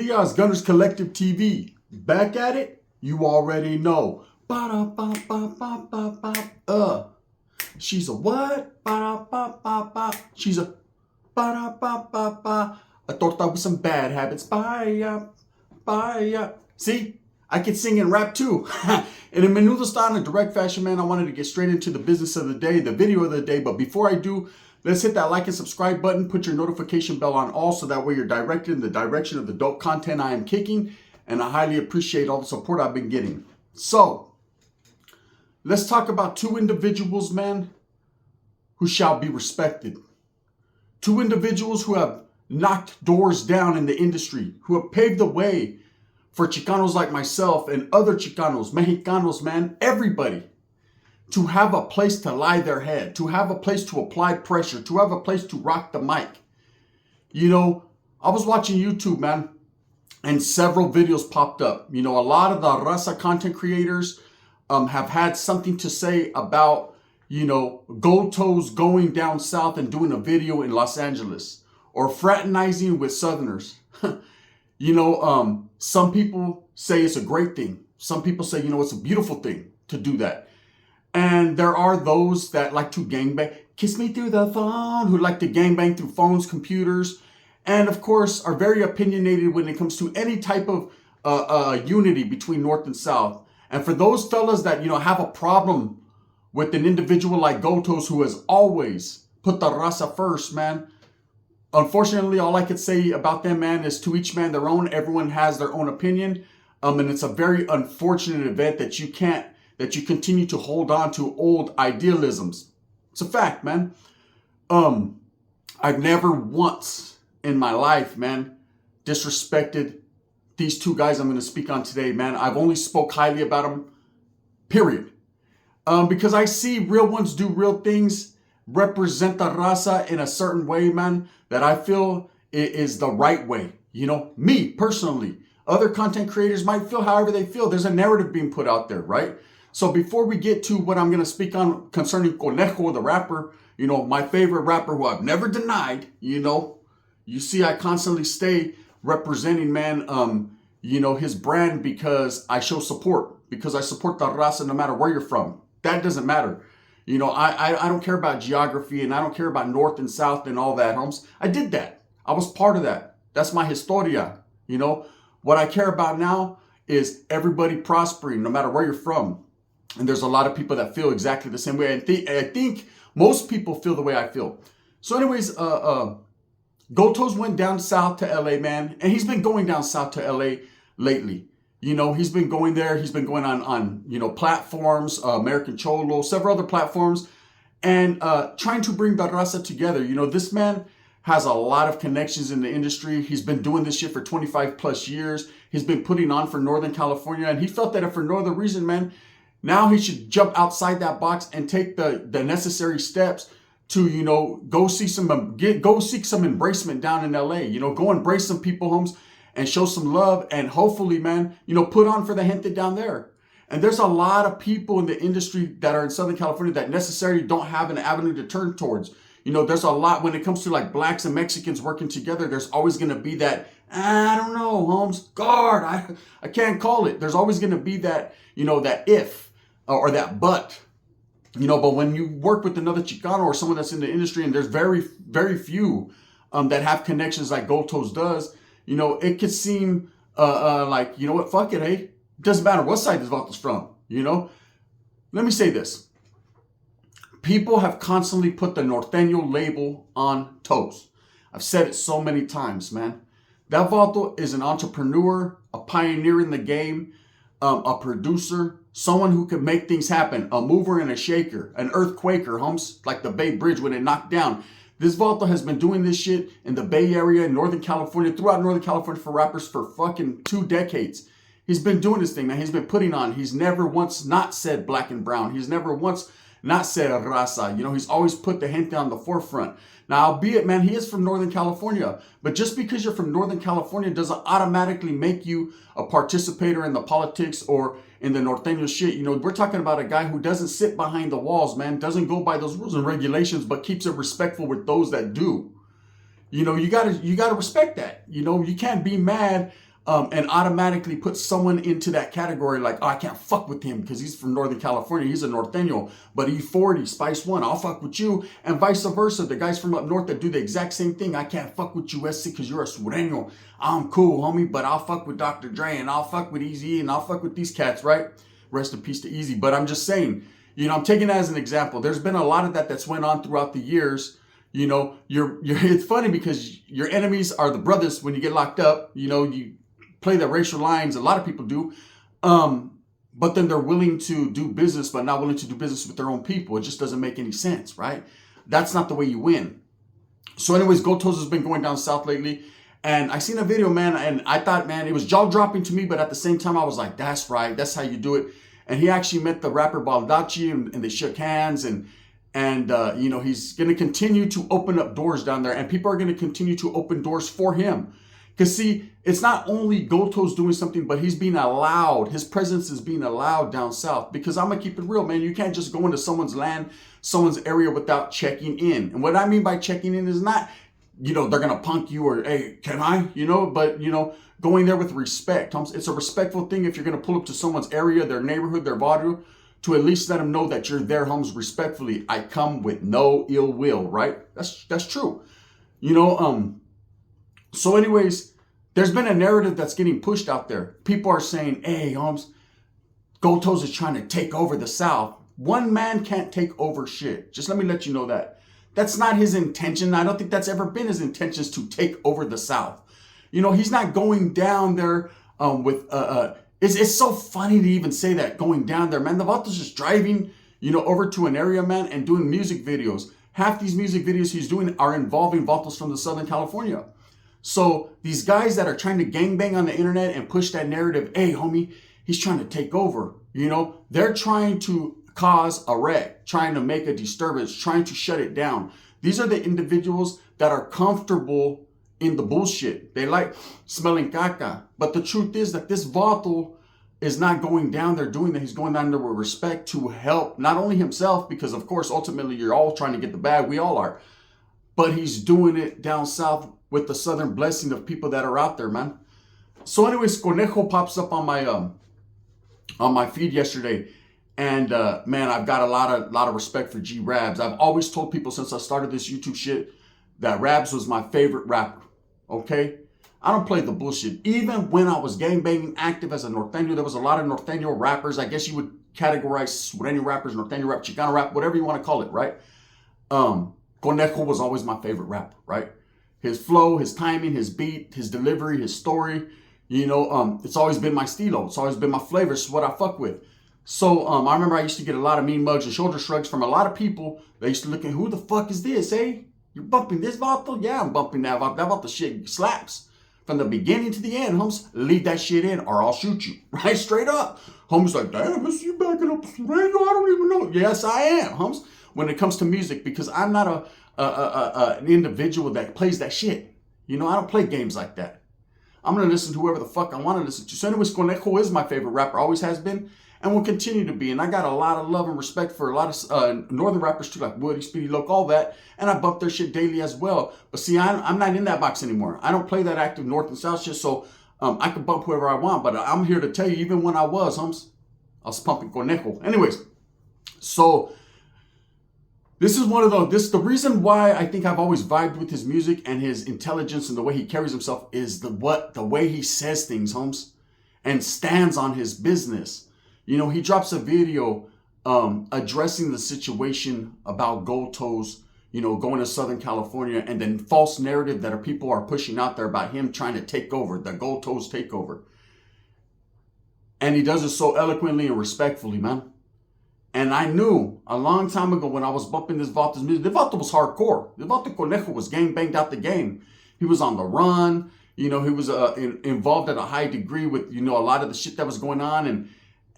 Diaz, Gunners Collective TV. Back at it? You already know. She's a what? She's a a torta with some bad habits. Bye. See? I can sing and rap too. And in menudo style, in a direct fashion, man, I wanted to get straight into the business of the day, the video of the day. But before I do, let's hit that like and subscribe button. Put your notification bell on all so that way you're directed in the direction of the dope content I am kicking. And I highly appreciate all the support I've been getting. So, let's talk about two individuals, man, who shall be respected. Two individuals who have knocked doors down in the industry, who have paved the way for Chicanos like myself and other Chicanos, Mexicanos, man, everybody, to have a place to lie their head, to have a place to apply pressure, to have a place to rock the mic. You know, I was watching YouTube, man, and several videos popped up. You know, a lot of the raza content creators have had something to say about, you know, Goldtoes going down south and doing a video in Los Angeles, or fraternizing with Southerners. You know, some people say it's a great thing. Some people say, you know, it's a beautiful thing to do that. And there are those that like to gangbang, kiss me through the phone, who like to gangbang through phones, computers, and of course are very opinionated when it comes to any type of unity between North and South. And for those fellas that, you know, have a problem with an individual like Goldtoes, who has always put the raza first, man, unfortunately, all I could say about them, man, is to each man their own. Everyone has their own opinion. And it's a very unfortunate event that you continue to hold on to old idealisms. It's a fact, man. I've never once in my life, man, disrespected these two guys I'm going to speak on today, man. I've only spoke highly about them, period. Because I see real ones do real things, represent the raza in a certain way, man, that I feel is the right way. You know, me personally, other content creators might feel however they feel. There's a narrative being put out there, right? So before we get to what I'm going to speak on concerning Conejo, the rapper, you know, my favorite rapper who I've never denied, you know, you see I constantly stay representing, man, you know, his brand because I show support, because I support the raza no matter where you're from. That doesn't matter. You know, I don't care about geography, and I don't care about North and South and all that, homes. I did that. I was part of that. That's my historia. You know, what I care about now is everybody prospering, no matter where you're from. And there's a lot of people that feel exactly the same way. I think most people feel the way I feel. So anyways, Goldtoes went down south to LA, man. And he's been going down south to LA lately. You know, he's been going there. He's been going on you know, platforms, American Cholo, several other platforms, and trying to bring the raza together. You know, this man has a lot of connections in the industry. He's been doing this shit for 25 plus years. He's been putting on for Northern California, and he felt that if for no other reason, man, now he should jump outside that box and take the necessary steps to, you know, go seek some embracement down in LA. You know, go embrace some people, homes, and show some love, and hopefully, man, you know, put on for the gente down there. And there's a lot of people in the industry that are in Southern California that necessarily don't have an avenue to turn towards. You know, there's a lot when it comes to like blacks and Mexicans working together. There's always going to be that, I don't know, Holmes, guard, I can't call it. There's always going to be that, you know, that if or that but. You know, but when you work with another Chicano or someone that's in the industry, and there's very, very few that have connections like Goldtoes does, you know, it could seem like, you know what, fuck it, hey. It doesn't matter what side this vault's from, you know. Let me say this. People have constantly put the Norteño label on toes. I've said it so many times, man. That vato is an entrepreneur, a pioneer in the game, a producer, someone who can make things happen, a mover and a shaker, an earthquaker, homes, like the Bay Bridge when it knocked down. This vato has been doing this shit in the Bay Area, in Northern California, throughout Northern California for rappers for fucking 2 decades. He's been doing this thing, man. He's been putting on. He's never once not said black and brown. He's never once not said raza. You know, he's always put the gente on the forefront. Now, albeit, man, he is from Northern California. But just because you're from Northern California doesn't automatically make you a participator in the politics or in the Norteño shit. You know, we're talking about a guy who doesn't sit behind the walls, man. Doesn't go by those rules and regulations, but keeps it respectful with those that do. You know, you gotta respect that. You know, you can't be mad and automatically put someone into that category like, oh, I can't fuck with him because he's from Northern California. He's a norteño, but E40, Spice One, I'll fuck with you. And vice versa. The guys from up north that do the exact same thing. I can't fuck with you, SC, because you're a sureño. I'm cool, homie, but I'll fuck with Dr. Dre and I'll fuck with Eazy and I'll fuck with these cats, right? Rest in peace to Eazy. But I'm just saying, I'm taking that as an example. There's been a lot of that's went on throughout the years. It's funny because your enemies are the brothers when you get locked up. You play the racial lines. A lot of people do. But then they're willing to do business, but not willing to do business with their own people. It just doesn't make any sense, right? That's not the way you win. So anyways, Goldtoes has been going down south lately. And I seen a video, man, and I thought, man, it was jaw-dropping to me, but at the same time, I was like, that's right. That's how you do it. And he actually met the rapper Baldacci, and they shook hands. And he's going to continue to open up doors down there. And people are going to continue to open doors for him. Because, see, it's not only Goldtoes doing something, but he's being allowed. His presence is being allowed down south. Because I'm going to keep it real, man. You can't just go into someone's land, someone's area without checking in. And what I mean by checking in is not, they're going to punk you or, hey, can I? But, going there with respect. It's a respectful thing if you're going to pull up to someone's area, their neighborhood, their barrio, to at least let them know that you're there, respectfully. I come with no ill will, right? That's true. So anyways, there's been a narrative that's getting pushed out there. People are saying, hey, Goldtoes is trying to take over the South. One man can't take over shit. Just let me let you know that. That's not his intention. I don't think that's ever been his intentions to take over the South. He's not going down there with, it's so funny to even say that, going down there, man. The Vato's just driving, over to an area, man, and doing music videos. Half these music videos he's doing are involving Vatos from the Southern California. So these guys that are trying to gangbang on the internet and push that narrative, hey, homie, he's trying to take over. They're trying to cause a wreck, trying to make a disturbance, trying to shut it down. These are the individuals that are comfortable in the bullshit. They like smelling caca. But the truth is that this Vato is not going down there doing that. He's going down there with respect to help not only himself, because of course, ultimately you're all trying to get the bag. We all are. But he's doing it down south with the southern blessing of people that are out there, man. So anyways, Conejo pops up on my feed yesterday. And man, I've got a lot of respect for G Rabs. I've always told people since I started this YouTube shit that Rabs was my favorite rapper. Okay? I don't play the bullshit. Even when I was gangbanging active as a norteño, there was a lot of norteño rappers. I guess you would categorize sureño rappers, norteño rap, Chicano rap, whatever you want to call it, right? Conejo was always my favorite rapper, right? His flow, his timing, his beat, his delivery, his story. It's always been my stilo. It's always been my flavor. It's what I fuck with. So I remember I used to get a lot of mean mugs and shoulder shrugs from a lot of people. They used to look at, who the fuck is this, eh? You're bumping this Vato? Yeah, I'm bumping that Vato. That Vato shit slaps. From the beginning to the end, Holmes, leave that shit in or I'll shoot you. Right? Straight up. Holmes like, damn, I see you backing up radio. I don't even know. Yes, I am, Holmes. When it comes to music, because I'm not an individual that plays that shit. I don't play games like that. I'm going to listen to whoever the fuck I want to listen to. So anyways, Conejo is my favorite rapper. Always has been. And will continue to be. And I got a lot of love and respect for a lot of northern rappers too, like Woody, Speedy Loc, all that. And I bump their shit daily as well. But see, I'm not in that box anymore. I don't play that active north and south shit, so I can bump whoever I want. But I'm here to tell you, even when I was pumping Conejo. Anyways, so this is the reason why I think I've always vibed with his music and his intelligence and the way he carries himself is the way he says things, Holmes, and stands on his business. He drops a video addressing the situation about Goldtoes, going to Southern California, and then false narrative that people are pushing out there about him trying to take over, the Goldtoes takeover. And he does it so eloquently and respectfully, man. And I knew a long time ago when I was bumping this Vato's music, the Vato was hardcore. The Vato Conejo was gang banged out the game. He was on the run. He was involved at a high degree with, a lot of the shit that was going on.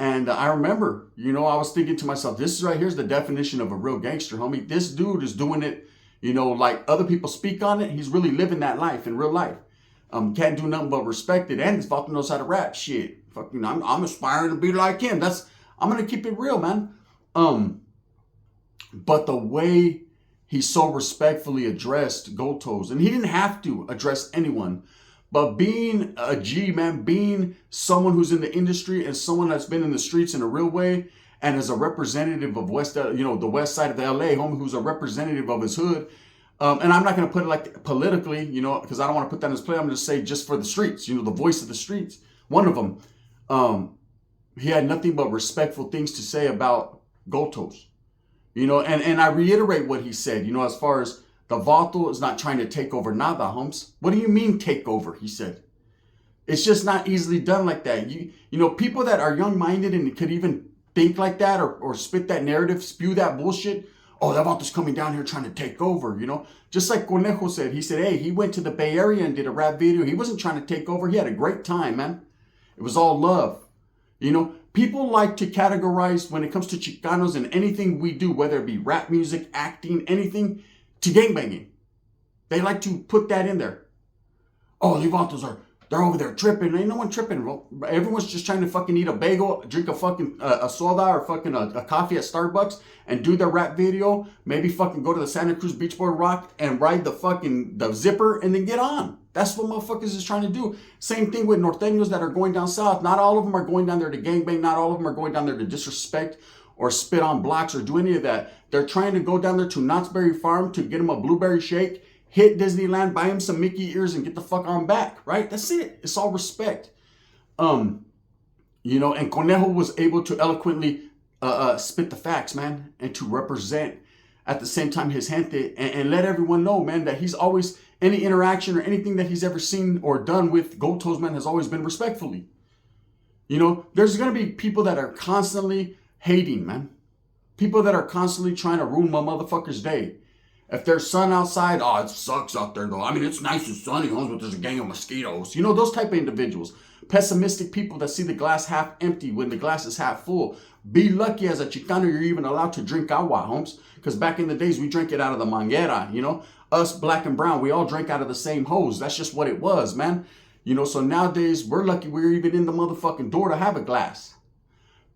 And I remember, I was thinking to myself, this is right here's the definition of a real gangster, homie. This dude is doing it, like other people speak on it. He's really living that life in real life. Can't do nothing but respect it. And this Vato knows how to rap. Shit. Fuck, I'm aspiring to be like him. I'm going to keep it real, man. But the way he so respectfully addressed Goldtoes, and he didn't have to address anyone, But being a G, man, being someone who's in the industry and someone that's been in the streets in a real way, and as a representative of the west side of the LA, homie, who's a representative of his hood. And I'm not going to put it like politically, because I don't want to put that in his play. I'm going to say just for the streets, the voice of the streets. One of them, he had nothing but respectful things to say about Goldtoes. And I reiterate what he said, as far as the Vato is not trying to take over nada, homes. What do you mean take over? He said. It's just not easily done like that. People that are young-minded and could even think like that or spit that narrative, spew that bullshit. Oh, that Vato's coming down here trying to take over, Just like Conejo said. He said, hey, he went to the Bay Area and did a rap video. He wasn't trying to take over. He had a great time, man. It was all love. People like to categorize when it comes to Chicanos and anything we do, whether it be rap music, acting, anything, to gangbanging. They like to put that in there. Oh, the Vatos they're over there tripping. Ain't no one tripping, bro. Everyone's just trying to fucking eat a bagel, drink a fucking a soda or fucking a coffee at Starbucks and do their rap video. Maybe fucking go to the Santa Cruz Beach Board Rock and ride the zipper and then get on. That's what motherfuckers is trying to do. Same thing with norteños that are going down south. Not all of them are going down there to gangbang. Not all of them are going down there to disrespect or spit on blocks or do any of that. They're trying to go down there to Knott's Berry Farm to get them a blueberry shake, hit Disneyland, buy him some Mickey ears, and get the fuck on back, right? That's it. It's all respect. And Conejo was able to eloquently spit the facts, man, and to represent at the same time his gente and let everyone know, man, that he's always, any interaction or anything that he's ever seen or done with Goldtoes, man, has always been respectfully. There's going to be people that are constantly hating, man. People that are constantly trying to ruin my motherfucker's day. If there's sun outside, oh, it sucks out there, though. I mean, it's nice and sunny, but there's a gang of mosquitoes. Those type of individuals. Pessimistic people that see the glass half empty when the glass is half full. Be lucky as a Chicano you're even allowed to drink agua, homes. Because back in the days, we drank it out of the manguera, Us, black and brown, we all drank out of the same hose. That's just what it was, man. So nowadays, we're lucky we're even in the motherfucking door to have a glass.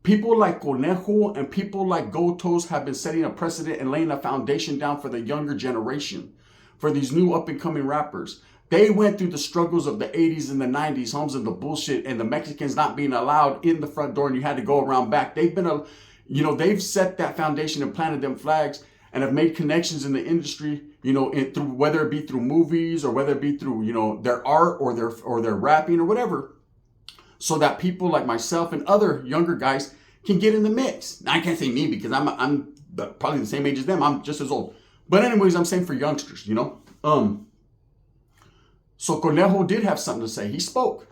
People like Conejo and people like Goldtoes have been setting a precedent and laying a foundation down for the younger generation, for these new up-and-coming rappers. They went through the struggles of the 80s and the 90s, homes, and the bullshit, and the Mexicans not being allowed in the front door, and you had to go around back. They've set that foundation and planted them flags and have made connections in the industry, through whether it be through movies or whether it be through, their art or their rapping or whatever. So that people like myself and other younger guys can get in the mix. Now, I can't say me because I'm probably the same age as them. I'm just as old. But anyways, I'm saying for youngsters, So Conejo did have something to say. He spoke.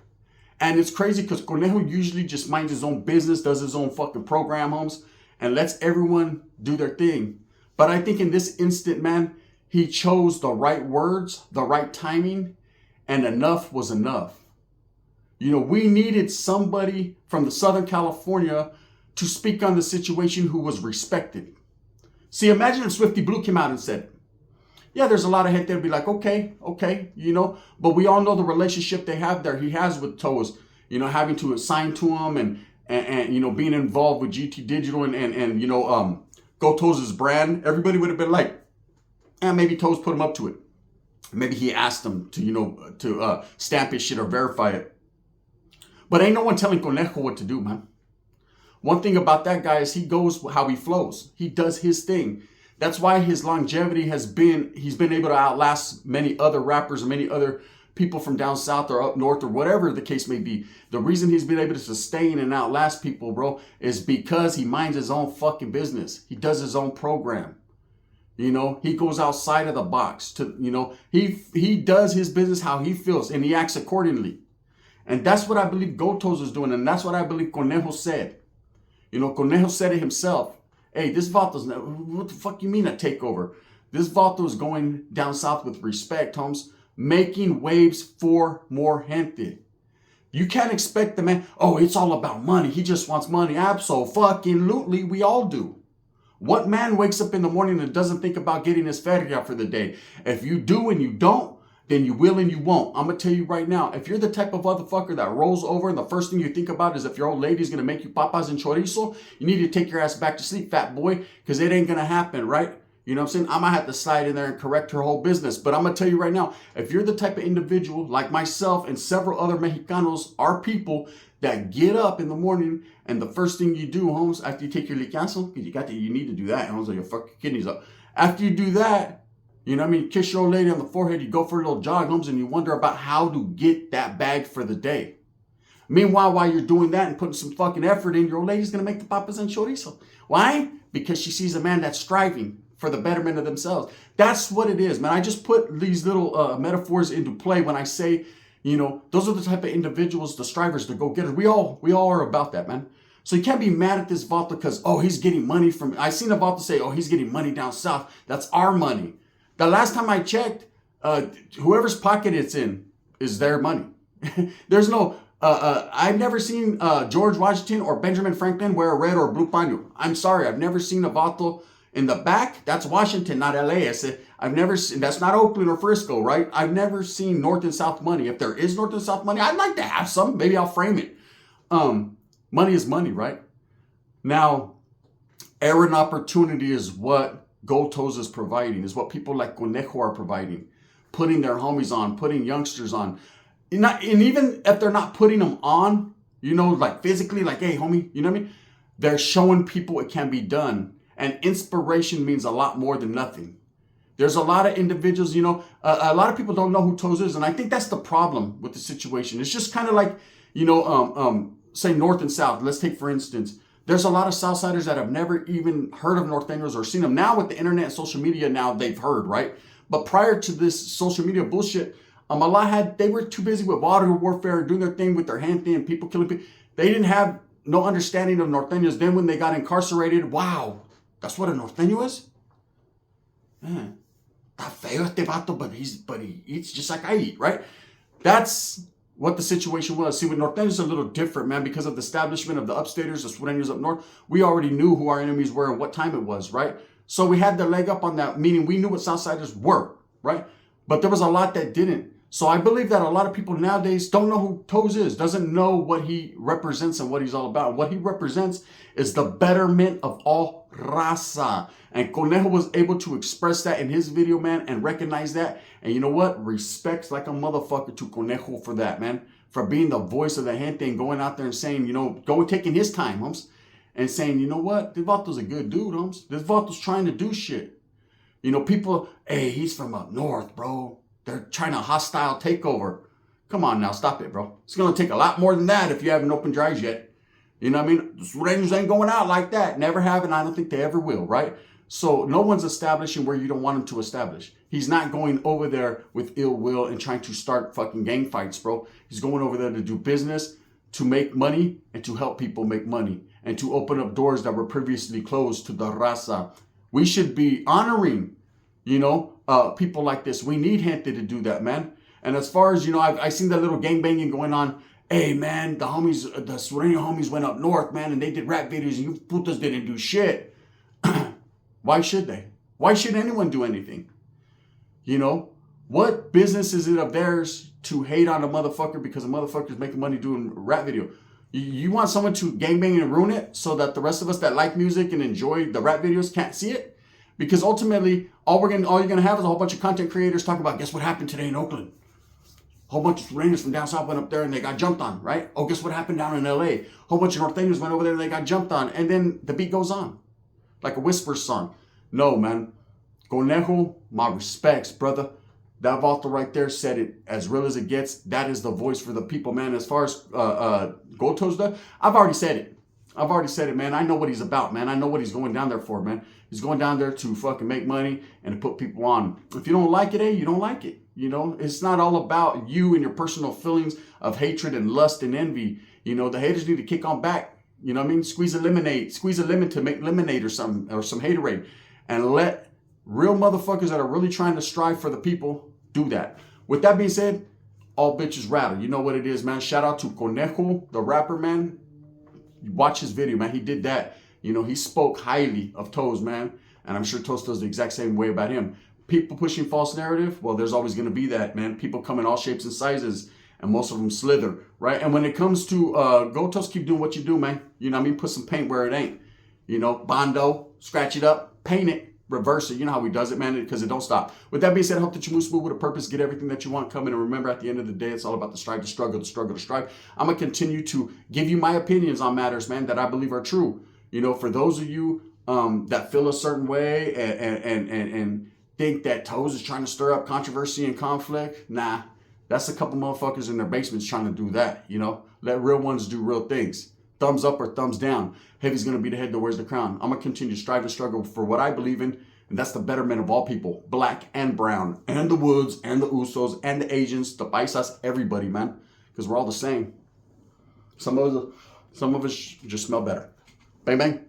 And it's crazy because Conejo usually just minds his own business, does his own fucking program, homes, and lets everyone do their thing. But I think in this instant, man, he chose the right words, the right timing, and enough was enough. We needed somebody from the Southern California to speak on the situation who was respected. See, imagine if Swifty Blue came out and said, yeah, there's a lot of hate there. Be like, okay, but we all know the relationship they have there. He has with Toes, having to assign to him and being involved with GT Digital and Goldtoes' brand. Everybody would have been like, maybe Toes put him up to it. Maybe he asked him to stamp his shit or verify it. But ain't no one telling Conejo what to do, man. One thing about that guy is he goes how he flows. He does his thing. That's why his longevity he's been able to outlast many other rappers and many other people from down south or up north or whatever the case may be. The reason he's been able to sustain and outlast people, bro, is because he minds his own fucking business. He does his own program. He goes outside of the box to, he does his business how he feels and he acts accordingly. And that's what I believe Goldtoes is doing. And that's what I believe Conejo said. Conejo said it himself. Hey, this Vato's, what the fuck you mean a takeover? This Vato is going down south with respect, homes, making waves for more gente. You can't expect the man, oh, it's all about money. He just wants money. Absolutely, we all do. What man wakes up in the morning and doesn't think about getting his feria for the day? If you do and you don't, then you will and you won't. I'm going to tell you right now, if you're the type of motherfucker that rolls over and the first thing you think about is if your old lady's going to make you papas and chorizo, you need to take your ass back to sleep, fat boy, because it ain't going to happen, right? You know what I'm saying? I might have to slide in there and correct her whole business. But I'm going to tell you right now, if you're the type of individual like myself and several other Mexicanos are people that get up in the morning and the first thing you do, Holmes, after you take your licazo, because you need to do that, Holmes, or you'll fuck your kidneys up. After you do that, you know what I mean? Kiss your old lady on the forehead, you go for a little jog, Holmes, and you wonder about how to get that bag for the day. Meanwhile, while you're doing that and putting some fucking effort in, your old lady's going to make the papas and chorizo. Why? Because she sees a man that's striving for the betterment of themselves. That's what it is, man. I just put these little metaphors into play when I say, you know, those are the type of individuals, the strivers, the go-getters. We all are about that, man. So you can't be mad at this Vato because, oh, he's getting money from, I seen a Vato say, oh, he's getting money down south. That's our money. The last time I checked, whoever's pocket it's in is their money. There's no, I've never seen George Washington or Benjamin Franklin wear a red or blue paño. I'm sorry, I've never seen a Vato in the back. That's Washington, not LA. I've never seen, that's not Oakland or Frisco, right? I've never seen North and South money. If there is North and South money, I'd like to have some. Maybe I'll frame it. Money is money, right? Now, error and opportunity is what Goldtoes is providing, is what people like Conejo are providing, putting their homies on, putting youngsters on. And even if they're not putting them on, you know, like physically, like, hey, homie, you know what I mean? They're showing people it can be done. And inspiration means a lot more than nothing. There's a lot of individuals, you know, a lot of people don't know who Toes is. And I think that's the problem with the situation. It's just kind of like, you know, say North and South. Let's take, for instance, there's a lot of Southsiders that have never even heard of Norteños or seen them. Now with the internet and social media, now they've heard, right? But prior to this social media bullshit, they were too busy with water warfare, doing their thing with their hand thing, people killing people. They didn't have no understanding of Norteños. Then when they got incarcerated, wow, that's what a Norteño is? Man, está feo este vato, but he eats just like I eat, right? That's what the situation was. See, with Norteños is a little different, man, because of the establishment of the upstaters, the Sureños up north. We already knew who our enemies were and what time it was, right? So we had the leg up on that, meaning we knew what Southsiders were, right? But there was a lot that didn't. So I believe that a lot of people nowadays don't know who Toes is, doesn't know what he represents and what he's all about. What he represents is the betterment of all raza. And Conejo was able to express that in his video, man, and recognize that. And you know what? Respects like a motherfucker to Conejo for that, man. For being the voice of the gente and going out there and saying, you know, taking his time, homes, and saying, you know what? This Vato's a good dude, homes. This Vato's trying to do shit. You know, people, hey, he's from up north, bro. They're trying a hostile takeover. Come on now, stop it, bro. It's going to take a lot more than that if you haven't opened your eyes yet. You know what I mean? The Sureños ain't going out like that. Never have, and I don't think they ever will, right? So no one's establishing where you don't want him to establish. He's not going over there with ill will and trying to start fucking gang fights, bro. He's going over there to do business, to make money, and to help people make money, and to open up doors that were previously closed to the raza. We should be honoring, you know, people like this. We need gente to do that, man. And as far as, you know, I seen that little gang banging going on. Hey, man, the Sureño homies went up north, man, and they did rap videos, and you putas didn't do shit. Why should they? Why should anyone do anything? You know, what business is it of theirs to hate on a motherfucker because a motherfucker's making money doing a rap video? You want someone to gangbang and ruin it so that the rest of us that like music and enjoy the rap videos can't see it? Because ultimately, all you're gonna have is a whole bunch of content creators talking about, guess what happened today in Oakland? A whole bunch of Sureños from down south went up there and they got jumped on, right? Oh, guess what happened down in LA? A whole bunch of Norteños went over there and they got jumped on. And then the beat goes on. Like a whisper song. No, man. Conejo, my respects, brother. That Vato right there said it as real as it gets. That is the voice for the people, man. As far as Goldtoes does, I've already said it. Man. I know what he's about, man. I know what he's going down there for, man. He's going down there to fucking make money and to put people on. If you don't like it, you don't like it. You know, it's not all about you and your personal feelings of hatred and lust and envy. You know, the haters need to kick on back. You know what I mean? Squeeze a lemon to make lemonade or something, or some haterade. And let real motherfuckers that are really trying to strive for the people do that. With that being said, all bitches rattle. You know what it is, man. Shout out to Conejo, the rapper, man. You watch his video, man. He did that. You know, he spoke highly of Toes, man. And I'm sure Toes does the exact same way about him. People pushing false narrative, well, there's always going to be that, man. People come in all shapes and sizes, and most of them slither, right? And when it comes to Goldtoes, keep doing what you do, man. You know what I mean? Put some paint where it ain't. You know, Bondo, scratch it up, paint it, reverse it. You know how he does it, man, because it don't stop. With that being said, I hope that you move smooth with a purpose, get everything that you want coming. And remember, at the end of the day, it's all about the strive, the struggle, the struggle, the strive. I'm going to continue to give you my opinions on matters, man, that I believe are true. You know, for those of you that feel a certain way and think that Toes is trying to stir up controversy and conflict, nah, that's a couple motherfuckers in their basements trying to do that, you know? Let real ones do real things. Thumbs up or thumbs down. Heavy's going to be the head that wears the crown. I'm going to continue to strive and struggle for what I believe in, and that's the betterment of all people, black and brown, and the Woods, and the Usos, and the Asians, the Paisas, everybody, man, because we're all the same. Some of us just smell better. Bang, bang.